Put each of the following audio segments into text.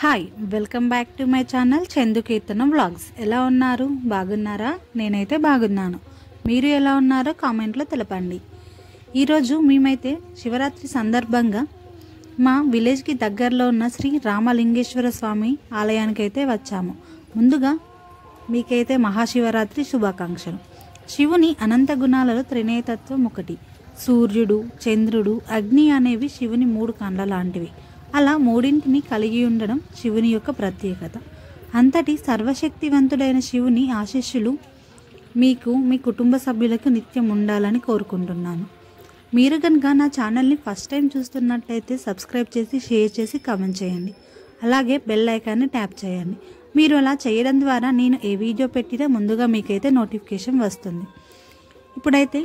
Hi welcome back to my channel Chandu Keerthana vlogs. ఎలా ఉన్నారు? బాగున్నారా? నేనైతే బాగున్నాను. మీరు ఎలా ఉన్నారో కామెంట్లో తెలపండి. ఈరోజు మేమైతే శివరాత్రి సందర్భంగా మా విలేజ్కి దగ్గరలో ఉన్న శ్రీ రామలింగేశ్వర స్వామి ఆలయానికి అయితే వచ్చాము. ముందుగా మీకైతే మహాశివరాత్రి శుభాకాంక్షలు. శివుని అనంత గుణాలలో త్రినేతత్వం ఒకటి. సూర్యుడు, చంద్రుడు, అగ్ని అనేవి శివుని 3 కండ్ల లాంటివి. అలా మూడింటిని కలిగి ఉండడం శివుని యొక్క ప్రత్యేకత. అంతటి సర్వశక్తివంతుడైన శివుని ఆశీస్సులు మీకు, మీ కుటుంబ సభ్యులకు నిత్యం ఉండాలని కోరుకుంటున్నాను. మీరు కనుక నా ఛానల్ని ఫస్ట్ టైం చూస్తున్నట్లయితే సబ్స్క్రైబ్ చేసి, షేర్ చేసి, కామెంట్ చేయండి. అలాగే బెల్ ఐకాన్ని ట్యాప్ చేయండి. మీరు అలా చేయడం ద్వారా నేను ఏ వీడియో పెట్టినా ముందుగా మీకైతే నోటిఫికేషన్ వస్తుంది. ఇప్పుడైతే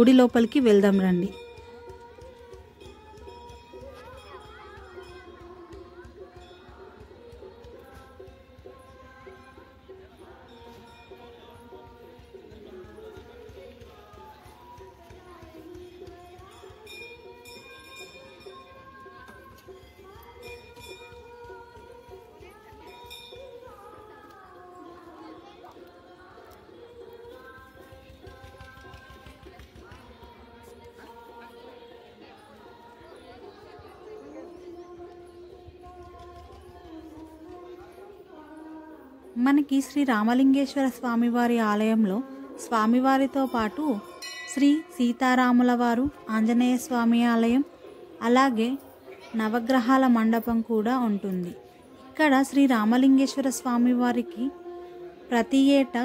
గుడి లోపలికి వెళ్దాం రండి. మనకి శ్రీ రామలింగేశ్వర స్వామివారి ఆలయంలో స్వామివారితో పాటు శ్రీ సీతారాముల వారు, ఆంజనేయ స్వామి ఆలయం, అలాగే నవగ్రహాల మండపం కూడా ఉంటుంది. ఇక్కడ శ్రీ రామలింగేశ్వర స్వామివారికి ప్రతి ఏటా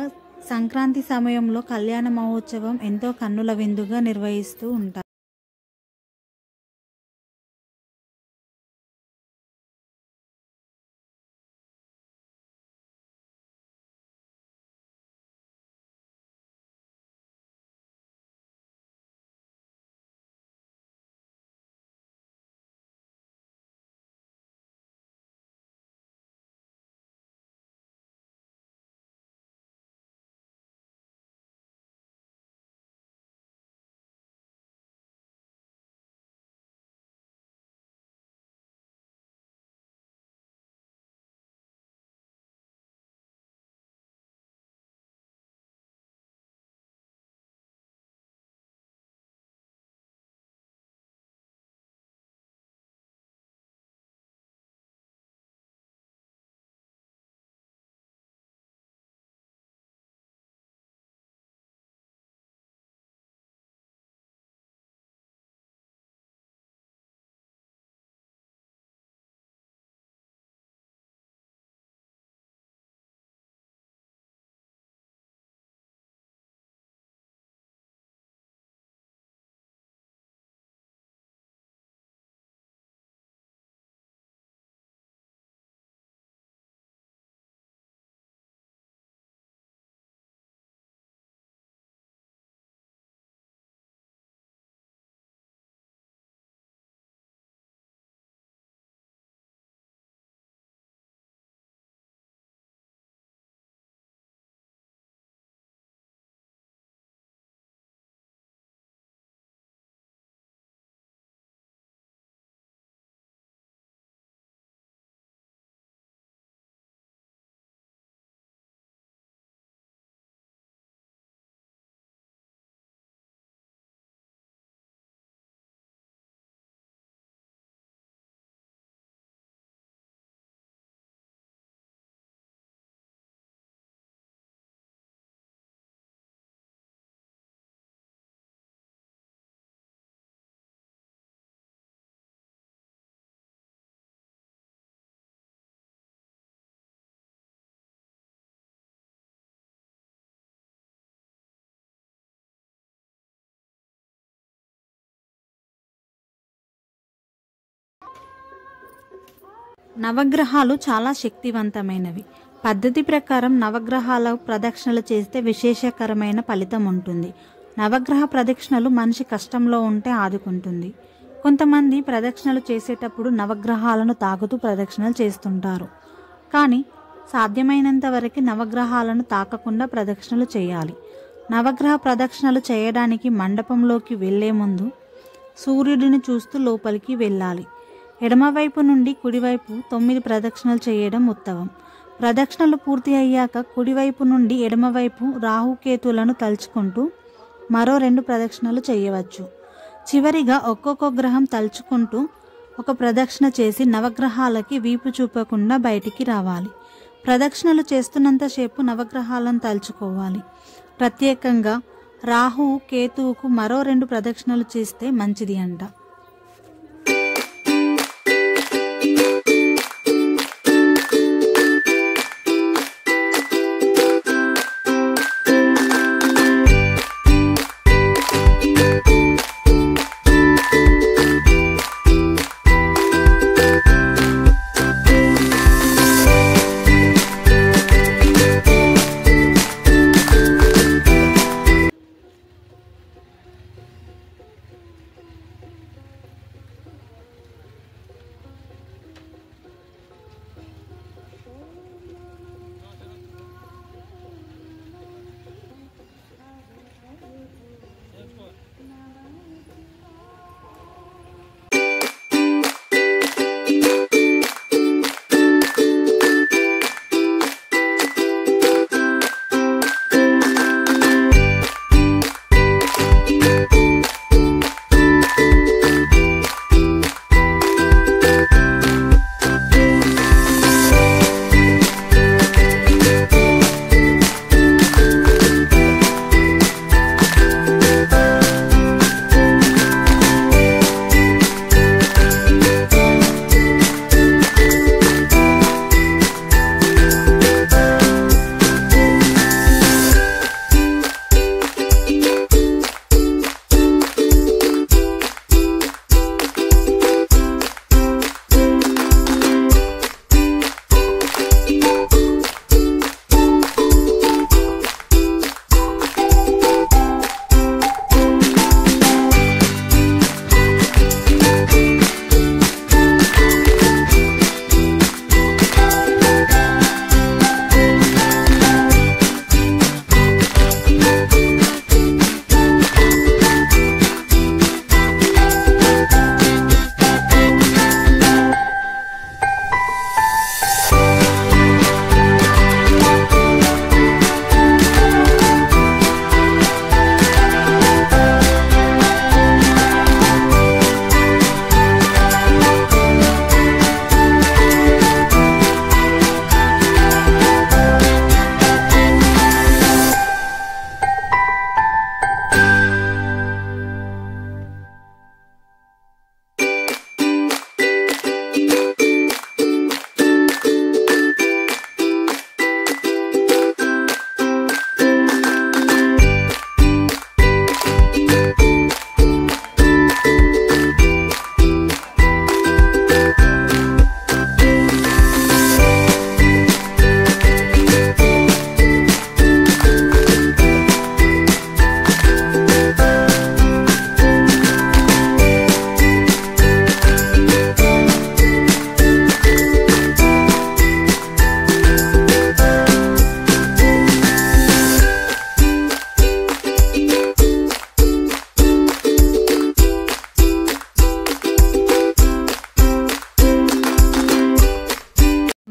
సంక్రాంతి సమయంలో కళ్యాణ మహోత్సవం ఎంతో కన్నుల విందుగా నిర్వహిస్తూ ఉంటారు. నవగ్రహాలు చాలా శక్తివంతమైనవి. పద్ధతి ప్రకారం నవగ్రహాల ప్రదక్షిణలు చేస్తే విశేషకరమైన ఫలితం ఉంటుంది. నవగ్రహ ప్రదక్షిణలు మనిషి కష్టంలో ఉంటే ఆదుకుంటుంది. కొంతమంది ప్రదక్షిణలు చేసేటప్పుడు నవగ్రహాలను తాకుతూ ప్రదక్షిణలు చేస్తుంటారు. కానీ సాధ్యమైనంత వరకు నవగ్రహాలను తాకకుండా ప్రదక్షిణలు చేయాలి. నవగ్రహ ప్రదక్షిణలు చేయడానికి మండపంలోకి వెళ్లే ముందు సూర్యుడిని చూస్తూ లోపలికి వెళ్ళాలి. ఎడమవైపు నుండి కుడివైపు 9 ప్రదక్షిణలు చేయడం ఉత్తమం. ప్రదక్షిణలు పూర్తి అయ్యాక కుడివైపు నుండి ఎడమవైపు రాహుకేతులను తలుచుకుంటూ మరో 2 ప్రదక్షిణలు చేయవచ్చు. చివరిగా ఒక్కొక్క గ్రహం తలుచుకుంటూ ఒక ప్రదక్షిణ చేసి నవగ్రహాలకి వీపు చూపకుండా బయటికి రావాలి. ప్రదక్షిణలు చేస్తున్నంతసేపు నవగ్రహాలను తలుచుకోవాలి. ప్రత్యేకంగా రాహువు కేతువుకు మరో 2 ప్రదక్షిణలు చేస్తే మంచిది అంట.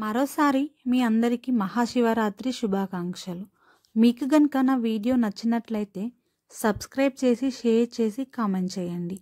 మరోసారి మీ అందరికీ మహాశివరాత్రి శుభాకాంక్షలు. మీకు గనుక నా వీడియో నచ్చినట్లయితే సబ్స్క్రైబ్ చేసి, షేర్ చేసి, కామెంట్ చేయండి.